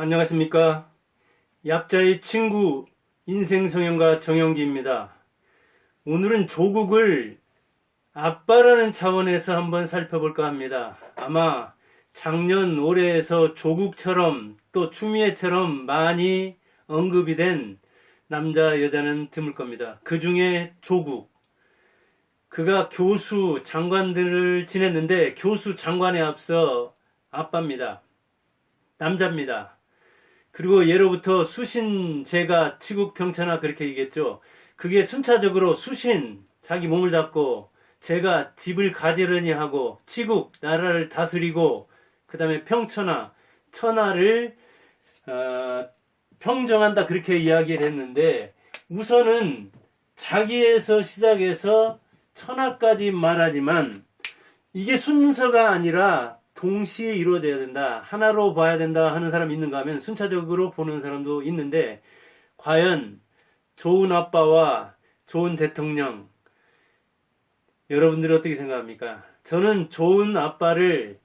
안녕하십니까. 약자의 친구 인생성형가 정영기입니다. 오늘은 조국을 아빠라는 차원에서 한번 살펴볼까 합니다. 아마 작년 올해에서 조국처럼 또 추미애처럼 많이 언급이 된 남자 여자는 드물 겁니다. 그 중에 조국, 그가 교수 장관들을 지냈는데 교수 장관에 앞서 아빠입니다. 남자입니다. 그리고 예로부터 수신, 제가 치국 평천하 그렇게 얘기했죠. 그게 순차적으로 수신, 자기 몸을 잡고, 제가 집을 가지런히 하고, 치국, 나라를 다스리고, 그 다음에 평천하, 천하를 평정한다 그렇게 이야기를 했는데, 우선은 자기에서 시작해서 천하까지 말하지만 이게 순서가 아니라 동시에 이루어져야 된다, 하나로 봐야 된다 하는 사람이 있는가 하면 순차적으로 보는 사람도 있는데, 과연 좋은 아빠와 좋은 대통령, 여러분들이 어떻게 생각합니까? 저는 좋은 아빠를,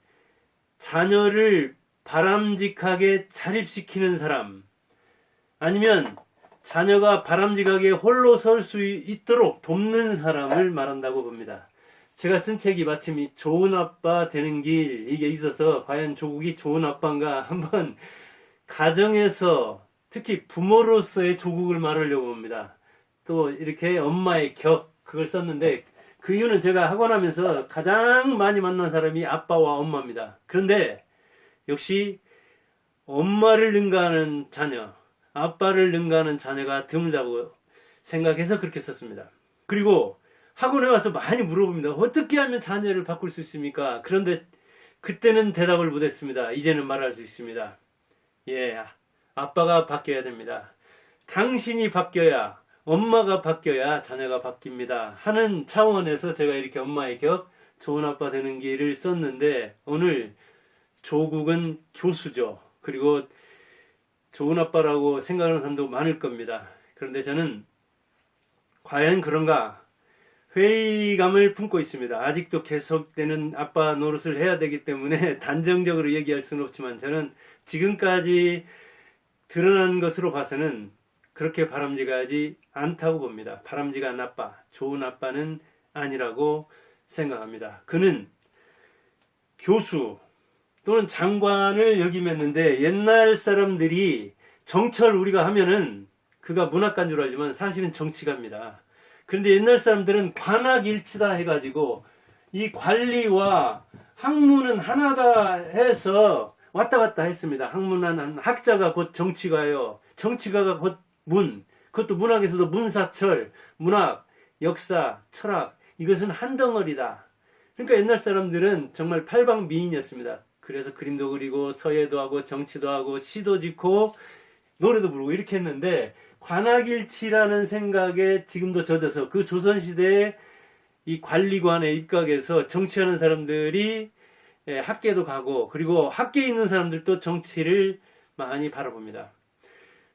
자녀를 바람직하게 자립시키는 사람, 아니면 자녀가 바람직하게 홀로 설 수 있도록 돕는 사람을 말한다고 봅니다. 제가 쓴 책이 마침 이 좋은 아빠 되는 길, 이게 있어서 과연 조국이 좋은 아빠인가 한번 가정에서, 특히 부모로서의 조국을 말하려고 봅니다. 또 이렇게 엄마의 격, 그걸 썼는데, 그 이유는 제가 하고 나면서 가장 많이 만난 사람이 아빠와 엄마입니다. 그런데 역시 엄마를 능가하는 자녀, 아빠를 능가하는 자녀가 드물다고 생각해서 그렇게 썼습니다. 그리고 학원에 와서 많이 물어봅니다. 어떻게 하면 자녀를 바꿀 수 있습니까? 그런데 그때는 대답을 못했습니다. 이제는 말할 수 있습니다. 예, 아빠가 바뀌어야 됩니다. 당신이 바뀌어야, 엄마가 바뀌어야 자녀가 바뀝니다 하는 차원에서 제가 이렇게 엄마의 격, 좋은 아빠 되는 길을 썼는데, 오늘 조국은 교수죠. 그리고 좋은 아빠라고 생각하는 사람도 많을 겁니다. 그런데 저는 과연 그런가 회의감을 품고 있습니다. 아직도 계속되는 아빠 노릇을 해야 되기 때문에 단정적으로 얘기할 수는 없지만, 저는 지금까지 드러난 것으로 봐서는 그렇게 바람직하지 않다고 봅니다. 바람직한 아빠, 좋은 아빠는 아니라고 생각합니다. 그는 교수 또는 장관을 역임했는데, 옛날 사람들이 정철 우리가 하면은 그가 문학가인 줄 알지만 사실은 정치가입니다. 그런데 옛날 사람들은 관학일치다 해가지고 이 관리와 학문은 하나다 해서 왔다 갔다 했습니다. 학문은 학자가 곧 정치가요, 정치가가 곧 문, 그것도 문학에서도 문사철, 문학, 역사, 철학, 이것은 한 덩어리다. 그러니까 옛날 사람들은 정말 팔방미인이었습니다. 그래서 그림도 그리고 서예도 하고 정치도 하고 시도 짓고 노래도 부르고 이렇게 했는데, 관학일치라는 생각에 지금도 젖어서 그 조선시대에 이 관리관에 입각해서 정치하는 사람들이 학계도 가고, 그리고 학계에 있는 사람들도 정치를 많이 바라봅니다.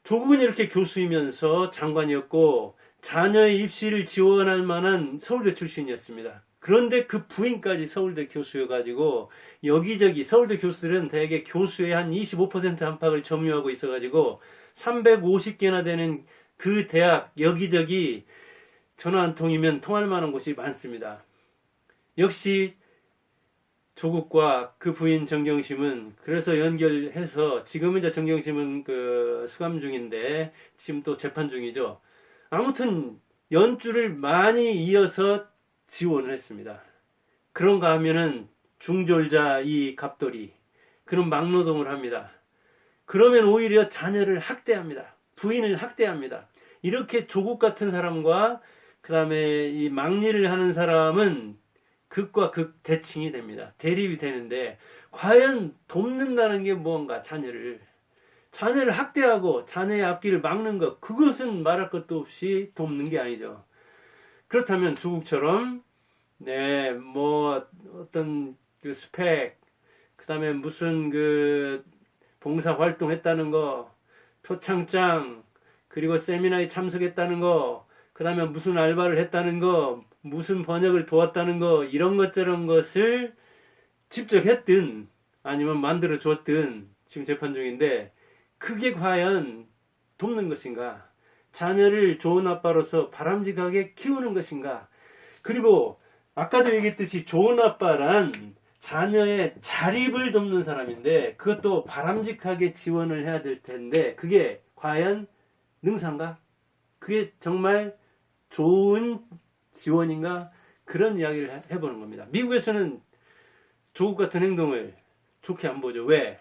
조국은 이렇게 교수이면서 장관이었고 자녀의 입시를 지원할 만한 서울대 출신이었습니다. 그런데 그 부인까지 서울대 교수여가지고 여기저기, 서울대 교수들은 대개 교수의 한 25% 안팎을 점유하고 있어가지고 350개나 되는 그 대학 여기저기 전화 한 통이면 통할 만한 곳이 많습니다. 역시 조국과 그 부인 정경심은 그래서 연결해서, 지금은 이제 정경심은 그 수감 중인데 지금 또 재판 중이죠. 아무튼 연줄을 많이 이어서 지원을 했습니다. 그런가 하면은 중졸자 이 갑돌이 그런 막노동을 합니다. 그러면 오히려 자녀를 학대합니다. 부인을 학대합니다. 이렇게 조국 같은 사람과 그 다음에 이 막리를 하는 사람은 극과 극 대칭이 됩니다. 대립이 되는데, 과연 돕는다는 게 뭔가, 자녀를 학대하고 자녀의 앞길을 막는 것, 그것은 말할 것도 없이 돕는 게 아니죠. 그렇다면 조국처럼 어떤 그 스펙, 그 다음에 무슨 그 봉사활동 했다는 거, 표창장, 그리고 세미나에 참석했다는 거, 그 다음에 무슨 알바를 했다는 거, 무슨 번역을 도왔다는 거, 이런 것 저런 것을 직접 했든 아니면 만들어 줬든 지금 재판 중인데, 그게 과연 돕는 것인가? 자녀를 좋은 아빠로서 바람직하게 키우는 것인가? 그리고 아까도 얘기했듯이 좋은 아빠란 자녀의 자립을 돕는 사람인데 그것도 바람직하게 지원을 해야 될 텐데 그게 과연 능사인가? 그게 정말 좋은 지원인가? 그런 이야기를 해보는 겁니다. 미국에서는 조국 같은 행동을 좋게 안 보죠. 왜?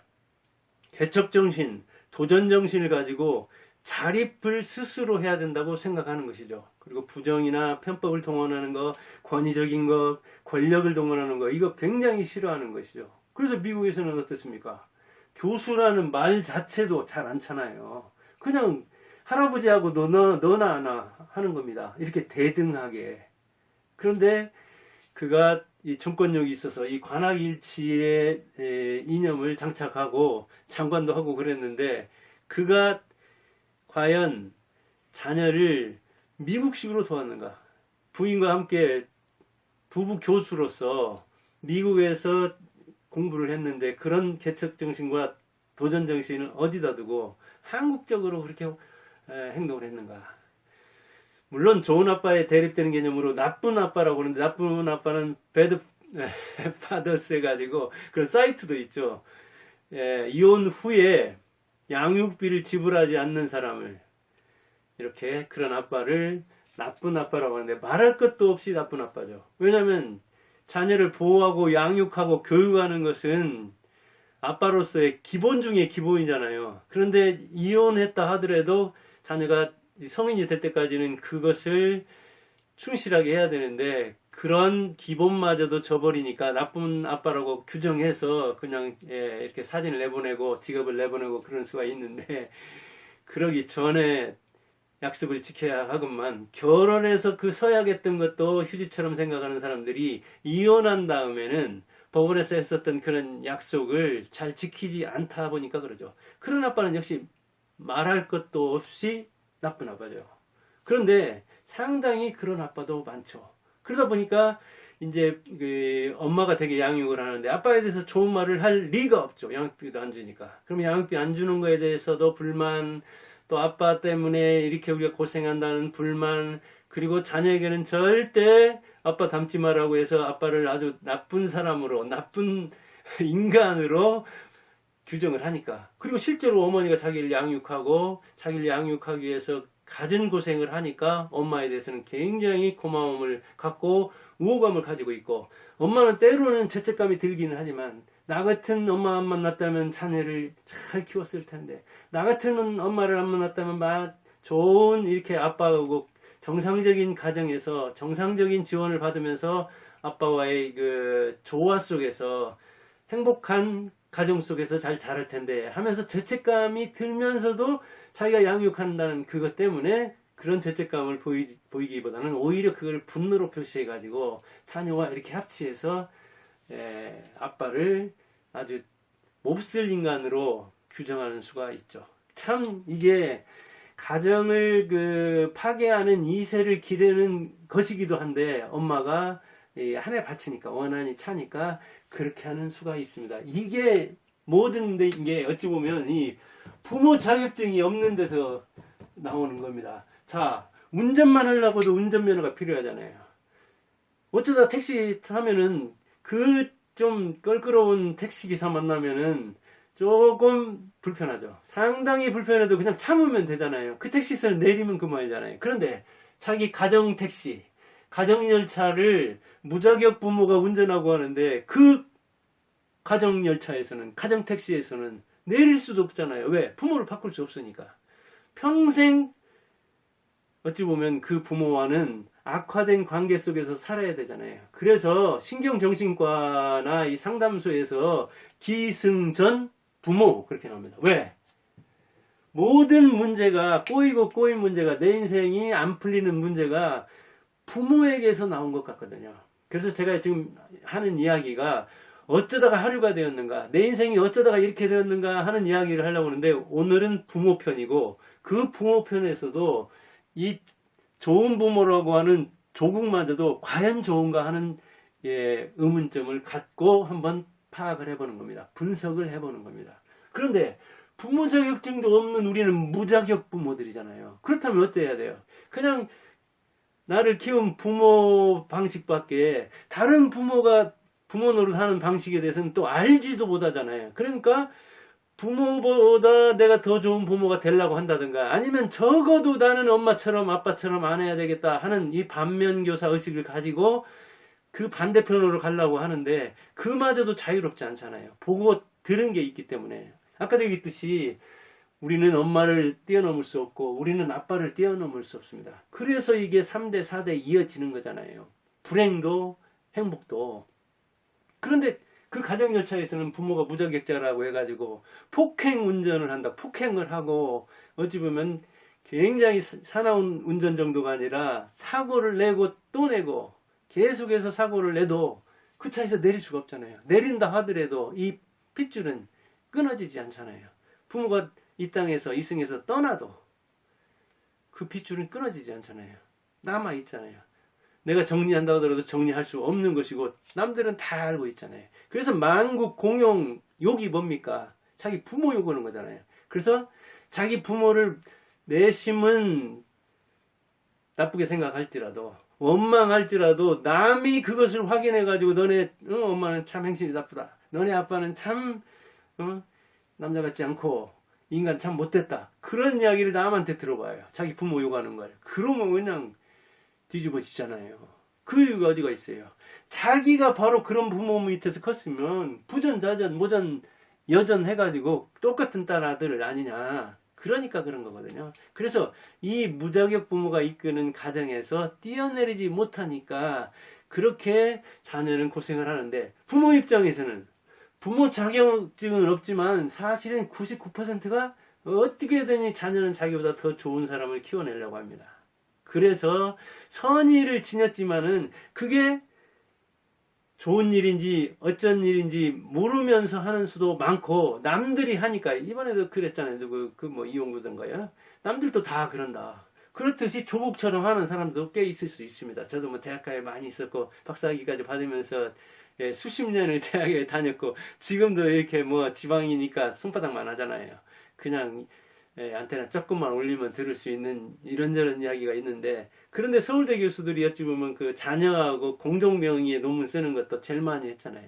개척정신, 도전정신을 가지고 자립을 스스로 해야 된다고 생각하는 것이죠. 그리고 부정이나 편법을 동원하는 것, 권위적인 것, 권력을 동원하는 것, 이거 굉장히 싫어하는 것이죠. 그래서 미국에서는 어떻습니까? 교수라는 말 자체도 잘 않잖아요. 그냥 할아버지하고 너나 하나 하는 겁니다. 이렇게 대등하게. 그런데 그가 이 정권력이 있어서 이 관악일치의 이념을 장착하고 장관도 하고 그랬는데 그가 과연 자녀를 미국식으로 도왔는가? 부인과 함께 부부 교수로서 미국에서 공부를 했는데 그런 개척정신과 도전정신을 어디다 두고 한국적으로 그렇게 행동을 했는가? 물론 좋은 아빠에 대립되는 개념으로 나쁜 아빠라고 하는데 나쁜 아빠는 배드 파더스 해가지고 그런 사이트도 있죠. 이혼 후에 양육비를 지불하지 않는 사람을 이렇게 그런 아빠를 나쁜 아빠라고 하는데 말할 것도 없이 나쁜 아빠죠. 왜냐하면 자녀를 보호하고 양육하고 교육하는 것은 아빠로서의 기본 중에 기본이잖아요. 그런데 이혼했다 하더라도 자녀가 성인이 될 때까지는 그것을 충실하게 해야 되는데 그런 기본마저도 저버리니까 나쁜 아빠라고 규정해서 그냥 이렇게 사진을 내보내고 직업을 내보내고 그런 수가 있는데 그러기 전에 약속을 지켜야 하건만 결혼해서 그 서약했던 것도 휴지처럼 생각하는 사람들이 이혼한 다음에는 법원에서 했었던 그런 약속을 잘 지키지 않다 보니까 그러죠. 그런 아빠는 역시 말할 것도 없이 나쁜 아빠죠. 그런데 상당히 그런 아빠도 많죠. 그러다 보니까 이제 그 엄마가 되게 양육을 하는데 아빠에 대해서 좋은 말을 할 리가 없죠. 양육비도 안 주니까. 그럼 양육비 안 주는 거에 대해서도 불만, 또 아빠 때문에 이렇게 우리가 고생한다는 불만, 그리고 자녀에게는 절대 아빠 닮지 말라고 해서 아빠를 아주 나쁜 사람으로, 나쁜 인간으로 규정을 하니까. 그리고 실제로 어머니가 자기를 양육하고 자기를 양육하기 위해서 갖은 고생을 하니까 엄마에 대해서는 굉장히 고마움을 갖고 우호감을 가지고 있고 엄마는 때로는 죄책감이 들기는 하지만 나 같은 엄마 안 만났다면 자녀를 잘 키웠을 텐데 나 같은 엄마를 안 만났다면 좋은 이렇게 아빠하고 정상적인 가정에서 정상적인 지원을 받으면서 아빠와의 그 조화 속에서 행복한 가정 속에서 잘 자랄 텐데 하면서 죄책감이 들면서도 자기가 양육한다는 그것 때문에 그런 죄책감을 보이기보다는 오히려 그걸 분노로 표시해 가지고 자녀와 이렇게 합치해서 아빠를 아주 몹쓸 인간으로 규정하는 수가 있죠. 참 이게 가정을 그 파괴하는 이세를 기르는 것이기도 한데 엄마가 하나에 바치니까 원한이 차니까 그렇게 하는 수가 있습니다. 이게 모든 게 어찌 보면 이 부모 자격증이 없는 데서 나오는 겁니다. 자, 운전만 하려고도 운전면허가 필요하잖아요. 어쩌다 택시 타면은 그 좀 껄끄러운 택시기사 만나면은 조금 불편하죠. 상당히 불편해도 그냥 참으면 되잖아요. 그 택시에서 내리면 그만이잖아요. 그런데 자기 가정 택시, 가정 열차를 무자격 부모가 운전하고 하는데 그 가정 열차에서는, 가정 택시에서는 내릴 수도 없잖아요. 왜? 부모를 바꿀 수 없으니까. 평생 어찌 보면 그 부모와는 악화된 관계 속에서 살아야 되잖아요. 그래서 신경정신과나 이 상담소에서 기승전 부모 그렇게 나옵니다. 왜? 모든 문제가 꼬인 문제가 내 인생이 안 풀리는 문제가 부모에게서 나온 것 같거든요. 그래서 제가 지금 하는 이야기가 어쩌다가 하류가 되었는가, 내 인생이 어쩌다가 이렇게 되었는가 하는 이야기를 하려고 하는데 오늘은 부모 편이고 그 부모 편에서도 이 좋은 부모라고 하는 조국마저도 과연 좋은가 하는 의문점을 갖고 한번 파악을 해보는 겁니다. 분석을 해보는 겁니다. 그런데 부모 자격증도 없는 우리는 무자격 부모들이잖아요. 그렇다면 어때야 돼요? 그냥 나를 키운 부모 방식밖에 다른 부모가 부모 노릇하는 방식에 대해서는 또 알지도 못하잖아요. 그러니까 부모보다 내가 더 좋은 부모가 되려고 한다든가 아니면 적어도 나는 엄마처럼 아빠처럼 안 해야 되겠다 하는 이 반면교사 의식을 가지고 그 반대편으로 가려고 하는데 그마저도 자유롭지 않잖아요. 보고 들은 게 있기 때문에. 아까도 얘기했듯이 우리는 엄마를 뛰어넘을 수 없고 우리는 아빠를 뛰어넘을 수 없습니다. 그래서 이게 3대, 4대 이어지는 거잖아요. 불행도 행복도. 그런데 그 가정 열차에서는 부모가 무자격자라고 해가지고 폭행 운전을 한다. 폭행을 하고 어찌 보면 굉장히 사나운 운전 정도가 아니라 사고를 내고 또 내고 계속해서 사고를 내도 그 차에서 내릴 수가 없잖아요. 내린다 하더라도 이 핏줄은 끊어지지 않잖아요. 부모가 이 땅에서 이승에서 떠나도 그 핏줄은 끊어지지 않잖아요. 남아 있잖아요. 내가 정리한다 하더라도 정리할 수 없는 것이고 남들은 다 알고 있잖아요. 그래서 만국 공용 욕이 뭡니까? 자기 부모 욕하는 거잖아요. 그래서 자기 부모를 내심은 나쁘게 생각할지라도 원망할지라도 남이 그것을 확인해 가지고 너네 엄마는 참 행실이 나쁘다. 너네 아빠는 참 남자 같지 않고 인간 참 못됐다. 그런 이야기를 남한테 들어봐요. 자기 부모 욕하는 걸. 그러면 그냥 뒤집어지잖아요. 그 이유가 어디가 있어요. 자기가 바로 그런 부모 밑에서 컸으면 부전자전 모전 여전 해가지고 똑같은 딸 아들 아니냐. 그러니까 그런 거거든요. 그래서 이 무자격 부모가 이끄는 가정에서 뛰어내리지 못하니까 그렇게 자녀는 고생을 하는데 부모 입장에서는 부모 자격증은 없지만 사실은 99%가 어떻게든 자녀는 자기보다 더 좋은 사람을 키워내려고 합니다. 그래서 선의를 지녔지만은 그게 좋은 일인지 어쩐 일인지 모르면서 하는 수도 많고 남들이 하니까 이번에도 그랬잖아요. 뭐 이용구던가요. 남들도 다 그런다. 그렇듯이 조국처럼 하는 사람도 꽤 있을 수 있습니다. 저도 뭐 대학가에 많이 있었고 박사학위까지 받으면서 수십 년을 대학에 다녔고 지금도 이렇게 뭐 지방이니까 손바닥만 하잖아요. 그냥 안테나 조금만 올리면 들을 수 있는 이런저런 이야기가 있는데 그런데 서울대 교수들이 어찌 보면 그 자녀하고 공동명의의 논문 쓰는 것도 제일 많이 했잖아요.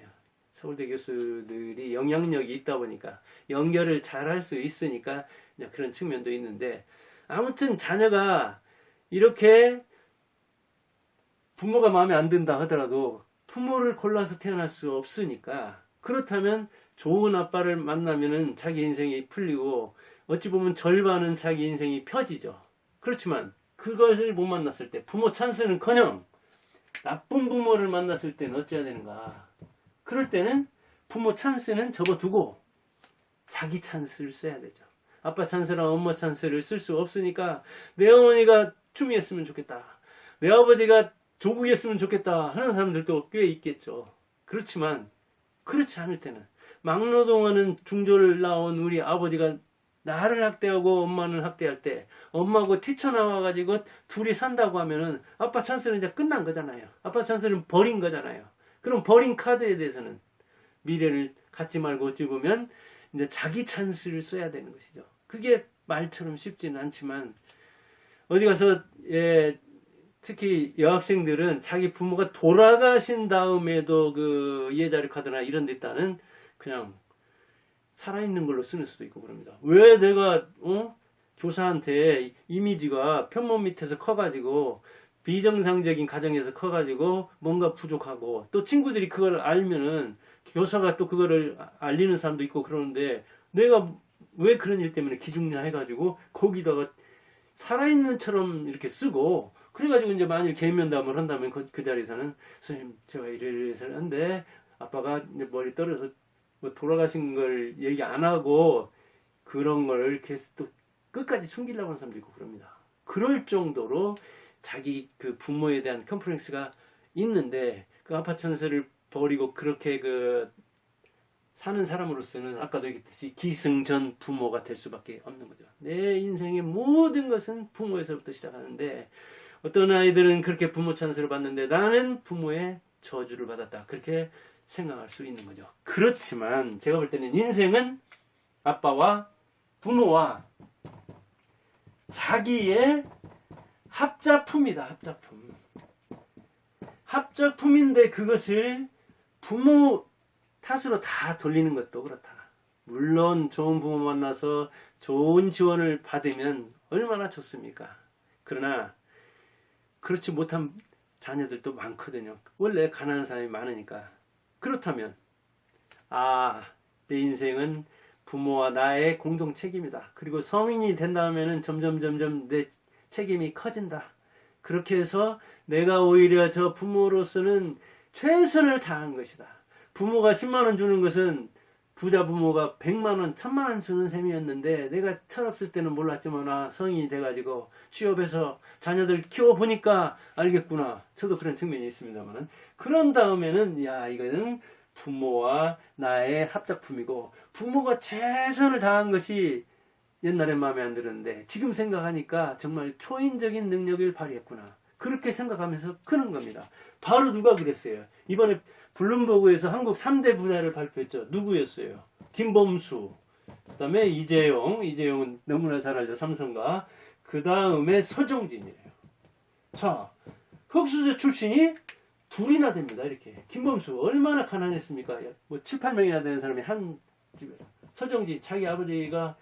서울대 교수들이 영향력이 있다 보니까 연결을 잘 할 수 있으니까 그런 측면도 있는데 아무튼 자녀가 이렇게 부모가 마음에 안 든다 하더라도 부모를 골라서 태어날 수 없으니까 그렇다면 좋은 아빠를 만나면은 자기 인생이 풀리고 어찌 보면 절반은 자기 인생이 펴지죠. 그렇지만 그것을 못 만났을 때 부모 찬스는커녕 나쁜 부모를 만났을 때는 어찌해야 되는가. 그럴 때는 부모 찬스는 접어두고 자기 찬스를 써야 되죠. 아빠 찬스랑 엄마 찬스를 쓸 수 없으니까 내 어머니가 추미했으면 좋겠다. 내 아버지가 조국이었으면 좋겠다 하는 사람들도 꽤 있겠죠. 그렇지만 그렇지 않을 때는 막노동하는 중졸 나온 우리 아버지가 나를 학대하고 엄마는 학대할 때 엄마하고 뛰쳐나와가지고 둘이 산다고 하면은 아빠 찬스는 이제 끝난 거잖아요. 아빠 찬스는 버린 거잖아요. 그럼 버린 카드에 대해서는 미래를 갖지 말고 어찌 보면 이제 자기 찬스를 써야 되는 것이죠. 그게 말처럼 쉽지는 않지만 어디 가서 특히 여학생들은 자기 부모가 돌아가신 다음에도 그 이해자료 카드나 이런 데 있다는 그냥 살아있는 걸로 쓰는 수도 있고 그럽니다. 왜 내가 교사한테 이미지가 편못 밑에서 커가지고 비정상적인 가정에서 커가지고 뭔가 부족하고 또 친구들이 그걸 알면은 교사가 또 그거를 알리는 사람도 있고 그러는데 내가 왜 그런 일 때문에 기죽냐 해가지고 거기다가 살아있는처럼 이렇게 쓰고 그래가지고 이제 만일 개면담을 한다면 그 자리에서는 선생님 제가 이래서 하는데 아빠가 이제 머리 떨어져서 뭐 돌아가신 걸 얘기 안 하고 그런 걸 계속 또 끝까지 숨기려고 하는 사람도 있고 그럽니다. 그럴 정도로 자기 그 부모에 대한 컴플렉스가 있는데 그 아빠 찬스를 버리고 그렇게 그 사는 사람으로서는 아까도 얘기했듯이 기승전 부모가 될 수밖에 없는 거죠. 내 인생의 모든 것은 부모에서부터 시작하는데 어떤 아이들은 그렇게 부모 찬스를 받는데 나는 부모의 저주를 받았다. 그렇게 생각할 수 있는 거죠. 그렇지만 제가 볼 때는 인생은 아빠와 부모와 자기의 합작품이다. 합작품. 합작품인데 그것을 부모 탓으로 다 돌리는 것도 그렇다. 물론 좋은 부모 만나서 좋은 지원을 받으면 얼마나 좋습니까? 그러나 그렇지 못한 자녀들도 많거든요. 원래 가난한 사람이 많으니까. 그렇다면 내 인생은 부모와 나의 공동 책임이다. 그리고 성인이 된다면은 점점 내 책임이 커진다. 그렇게 해서 내가 오히려 저 부모로서는 최선을 다한 것이다. 부모가 10만 원 주는 것은 부자 부모가 100만 원, 1000만 원 주는 셈이었는데 내가 철없을 때는 몰랐지만 성인이 돼가지고 취업해서 자녀들 키워보니까 알겠구나. 저도 그런 측면이 있습니다만 그런 다음에는 이거는 부모와 나의 합작품이고 부모가 최선을 다한 것이 옛날에 마음에 안 들었는데 지금 생각하니까 정말 초인적인 능력을 발휘했구나. 그렇게 생각하면서 크는 겁니다. 바로 누가 그랬어요? 이번에 블룸버그에서 한국 3대 분야를 발표했죠. 누구였어요? 김범수, 그 다음에 이재용은 너무나 잘 알죠. 삼성가. 그 다음에 서정진이에요. 자, 흑수저 출신이 둘이나 됩니다. 이렇게. 김범수 얼마나 가난했습니까? 뭐 7, 8명이나 되는 사람이 한 집에서. 서정진 자기 아버지가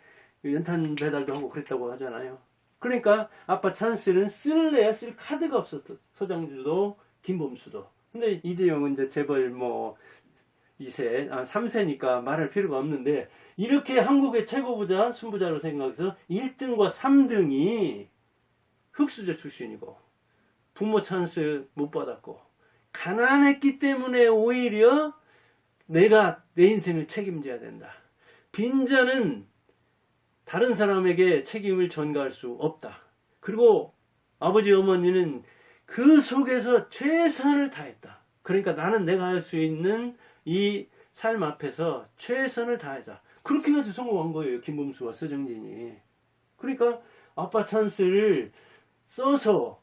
연탄 배달도 하고 그랬다고 하잖아요. 그러니까 아빠 찬스는 쓸래야 쓸 카드가 없었어. 서정진도 김범수도. 근데 이재용은 이제 재벌 2세, 3세니까 말할 필요가 없는데 이렇게 한국의 최고 부자, 순부자로 생각해서 1등과 3등이 흑수저 출신이고 부모 찬스 못 받았고 가난했기 때문에 오히려 내가 내 인생을 책임져야 된다. 빈자는 다른 사람에게 책임을 전가할 수 없다. 그리고 아버지 어머니는 그 속에서 최선을 다했다. 그러니까 나는 내가 할 수 있는 이 삶 앞에서 최선을 다하자. 그렇게 해서 성공한 거예요. 김범수와 서정진이. 그러니까 아빠 찬스를 써서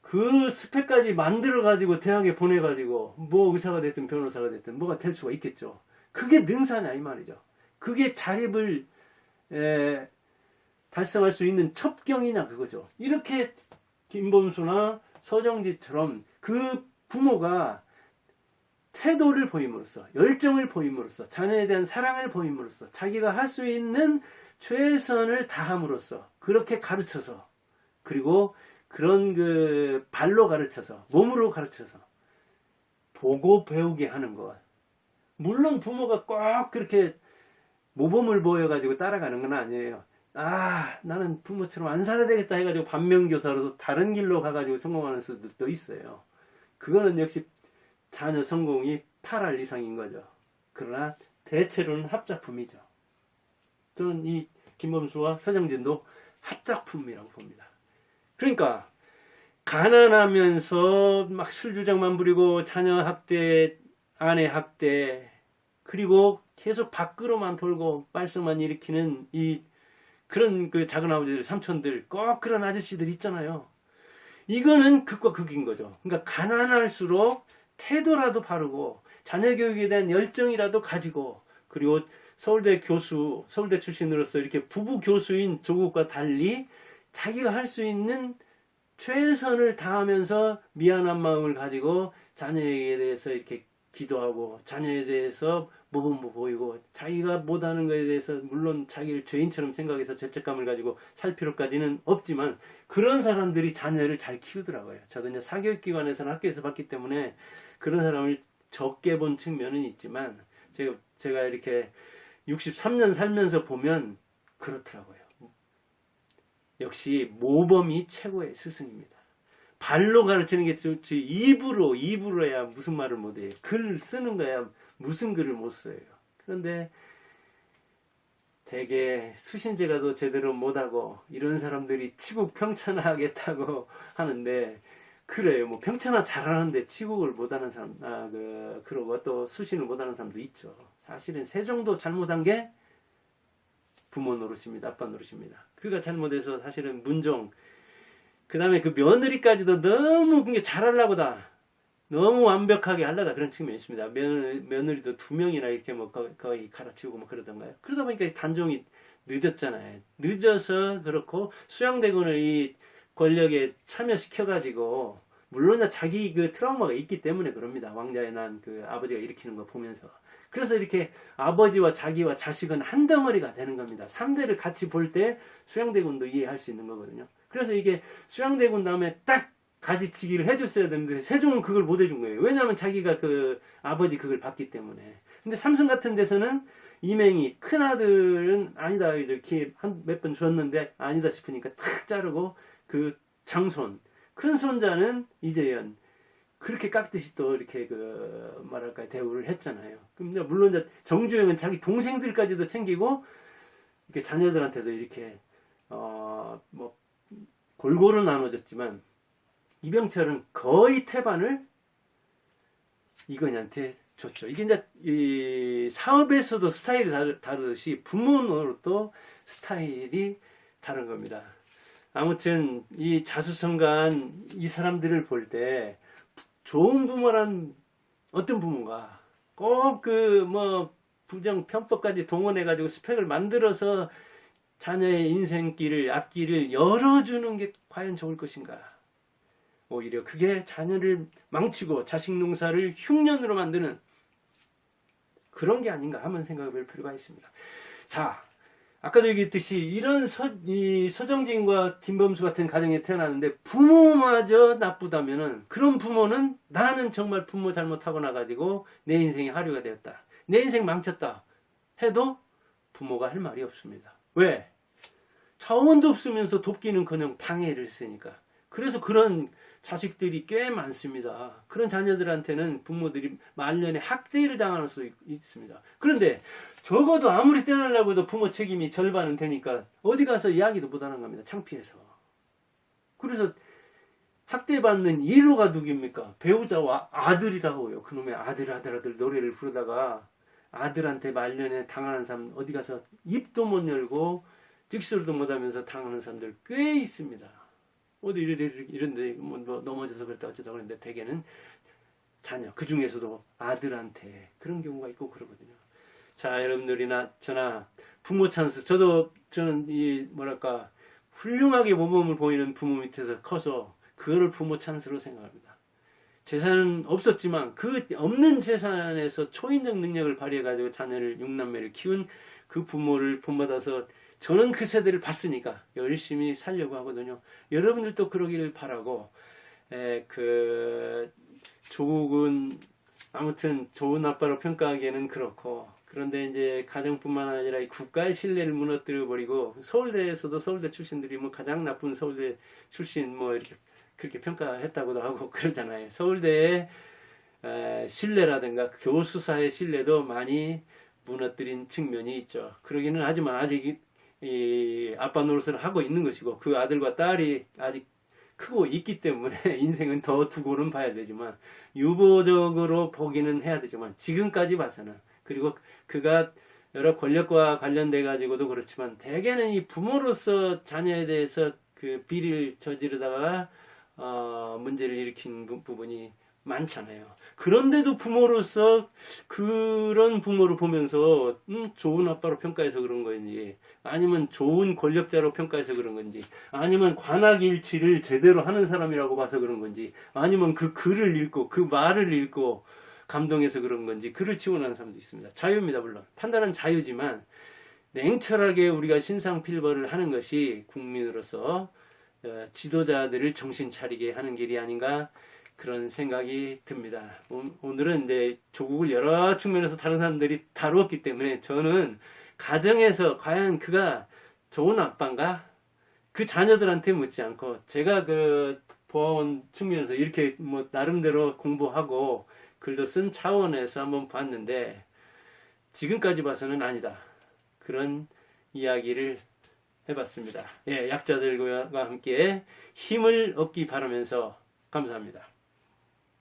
그 스펙까지 만들어가지고 대학에 보내가지고 뭐 의사가 됐든 변호사가 됐든 뭐가 될 수가 있겠죠. 그게 능사냐 이 말이죠. 그게 자립을 달성할 수 있는 첩경이냐 그거죠. 이렇게 김범수나 서정지처럼 그 부모가 태도를 보임으로써 열정을 보임으로써 자녀에 대한 사랑을 보임으로써 자기가 할 수 있는 최선을 다함으로써 그렇게 가르쳐서 그리고 그런 그 발로 가르쳐서 몸으로 가르쳐서 보고 배우게 하는 것. 물론 부모가 꼭 그렇게 모범을 보여가지고 따라가는 건 아니에요. 나는 부모처럼 안 살아야 되겠다 해가지고 반면교사로서 다른 길로 가가지고 성공하는 수들도 있어요. 그거는 역시 자녀 성공이 8할 이상인 거죠. 그러나 대체로는 합작품이죠. 저는 이 김범수와 서정진도 합작품이라고 봅니다. 그러니까 가난하면서 막 술주정만 부리고 자녀 학대, 아내 학대, 그리고 계속 밖으로만 돌고 말썽만 일으키는 그런 그 작은 아버지들, 삼촌들, 꼭 그런 아저씨들 있잖아요. 이거는 극과 극인 거죠. 그러니까 가난할수록 태도라도 바르고 자녀 교육에 대한 열정이라도 가지고 그리고 서울대 출신으로서 이렇게 부부 교수인 조국과 달리 자기가 할 수 있는 최선을 다하면서 미안한 마음을 가지고 자녀에 대해서 이렇게 기도하고 자녀에 대해서 모범을 보이고 자기가 못하는 것에 대해서 물론 자기를 죄인처럼 생각해서 죄책감을 가지고 살 필요까지는 없지만 그런 사람들이 자녀를 잘 키우더라고요. 저도 이제 사교육기관에서는 학교에서 봤기 때문에 그런 사람을 적게 본 측면은 있지만 제가 이렇게 63년 살면서 보면 그렇더라고요. 역시 모범이 최고의 스승입니다. 발로 가르치는 게 좋지 입으로 해야 무슨 말을 못해요. 글 쓰는 거야 무슨 글을 못 써요. 그런데 되게 수신제라도 제대로 못하고 이런 사람들이 치국 평천하겠다고 하는데 그래요. 뭐 평천하 잘하는데 치국을 못하는 사람 그러고 또 수신을 못하는 사람도 있죠. 사실은 세종도 잘못한 게 부모 노릇입니다. 아빠 노릇입니다. 그가 잘못해서 사실은 문종 그 다음에 그 며느리까지도 너무 그게 잘하려고다. 너무 완벽하게 하려다 그런 측면이 있습니다. 며느리도 2명이나 이렇게 뭐 거의 갈아치우고 뭐 그러던가요. 그러다 보니까 단종이 늦었잖아요. 늦어서 그렇고 수양대군을 이 권력에 참여시켜가지고 물론 자기 그 트라우마가 있기 때문에 그럽니다. 왕자의 난 그 아버지가 일으키는 거 보면서. 그래서 이렇게 아버지와 자기와 자식은 한 덩어리가 되는 겁니다. 3대를 같이 볼 때 수양대군도 이해할 수 있는 거거든요. 그래서 이게 수양대군 다음에 딱 가지치기를 해줬어야 되는데 세종은 그걸 못 해준 거예요. 왜냐하면 자기가 그 아버지 그걸 봤기 때문에. 근데 삼성 같은 데서는 이맹이 큰아들은 아니다 이렇게 한 몇 번 줬는데 아니다 싶으니까 탁 자르고 그 장손 큰손자는 이재현 그렇게 깍듯이 또 이렇게 그 뭐랄까 대우를 했잖아요. 근데 물론 이제 정주영은 자기 동생들까지도 챙기고 이렇게 자녀들한테도 이렇게 뭐 골고루 나눠줬지만 이병철은 거의 태반을 이건희한테 줬죠. 이게 이제 이 사업에서도 스타일이 다르듯이 부모로도 스타일이 다른 겁니다. 아무튼 이 자수성가한 이 사람들을 볼 때 좋은 부모란 어떤 부모인가? 꼭 그 뭐 부정 편법까지 동원해가지고 스펙을 만들어서 자녀의 인생길을 앞길을 열어주는 게 과연 좋을 것인가? 오히려 그게 자녀를 망치고 자식 농사를 흉년으로 만드는 그런 게 아닌가 한번 생각해 볼 필요가 있습니다. 자, 아까도 얘기했듯이 이런 서정진과 김범수 같은 가정에 태어났는데 부모마저 나쁘다면은 그런 부모는 나는 정말 부모 잘못하고 나가지고 내 인생이 하류가 되었다. 내 인생 망쳤다. 해도 부모가 할 말이 없습니다. 왜? 자원도 없으면서 돕기는커녕 방해를 쓰니까. 그래서 그런 자식들이 꽤 많습니다. 그런 자녀들한테는 부모들이 말년에 학대를 당할 수 있습니다. 그런데 적어도 아무리 떼내려고 해도 부모 책임이 절반은 되니까 어디 가서 이야기도 못하는 겁니다. 창피해서. 그래서 학대받는 1호가 누굽니까? 배우자와 아들이라고요. 그놈의 아들 노래를 부르다가 아들한테 말년에 당하는 사람 어디 가서 입도 못 열고 직설도 못하면서 당하는 사람들 꽤 있습니다. 어디 이런데 뭐 넘어져서 그랬다 어쩌다 그랬는데 대개는 자녀 그 중에서도 아들한테 그런 경우가 있고 그러거든요. 자, 여러분들이나 저나 부모 찬스 저는 이 뭐랄까 훌륭하게 모범을 보이는 부모 밑에서 커서 그거를 부모 찬스로 생각합니다. 재산은 없었지만 그 없는 재산에서 초인적 능력을 발휘해가지고 자녀를 6남매를 키운 그 부모를 본받아서 저는 그 세대를 봤으니까 열심히 살려고 하거든요. 여러분들도 그러기를 바라고 조국은 아무튼 좋은 아빠로 평가하기에는 그렇고 그런데 이제 가정뿐만 아니라 국가의 신뢰를 무너뜨려 버리고 서울대에서도 서울대 출신들이 뭐 가장 나쁜 서울대 출신 뭐 이렇게 그렇게 평가했다고도 하고 그러잖아요. 서울대의 신뢰라든가 교수사의 신뢰도 많이 무너뜨린 측면이 있죠. 그러기는 하지만 아직 이 아빠 노릇을 하고 있는 것이고 그 아들과 딸이 아직 크고 있기 때문에 인생은 더 두고는 봐야 되지만 유보적으로 보기는 해야 되지만 지금까지 봐서는 그리고 그가 여러 권력과 관련돼 가지고도 그렇지만 대개는 이 부모로서 자녀에 대해서 그 비리를 저지르다가 문제를 일으킨 부분이 많잖아요. 그런데도 부모로서 그런 부모를 보면서 좋은 아빠로 평가해서 그런 건지 아니면 좋은 권력자로 평가해서 그런 건지 아니면 관악일치를 제대로 하는 사람이라고 봐서 그런 건지 아니면 그 글을 읽고 그 말을 읽고 감동해서 그런 건지 글을 치고나는 사람도 있습니다. 자유입니다. 물론 판단은 자유지만 냉철하게 우리가 신상필벌을 하는 것이 국민으로서 지도자들을 정신 차리게 하는 길이 아닌가 그런 생각이 듭니다. 오늘은 이제 조국을 여러 측면에서 다른 사람들이 다루었기 때문에 저는 가정에서 과연 그가 좋은 아빠인가? 그 자녀들한테 묻지 않고 제가 그 보아온 측면에서 이렇게 뭐 나름대로 공부하고 글도 쓴 차원에서 한번 봤는데 지금까지 봐서는 아니다. 그런 이야기를 해봤습니다. 예, 약자들과 함께 힘을 얻기 바라면서 감사합니다.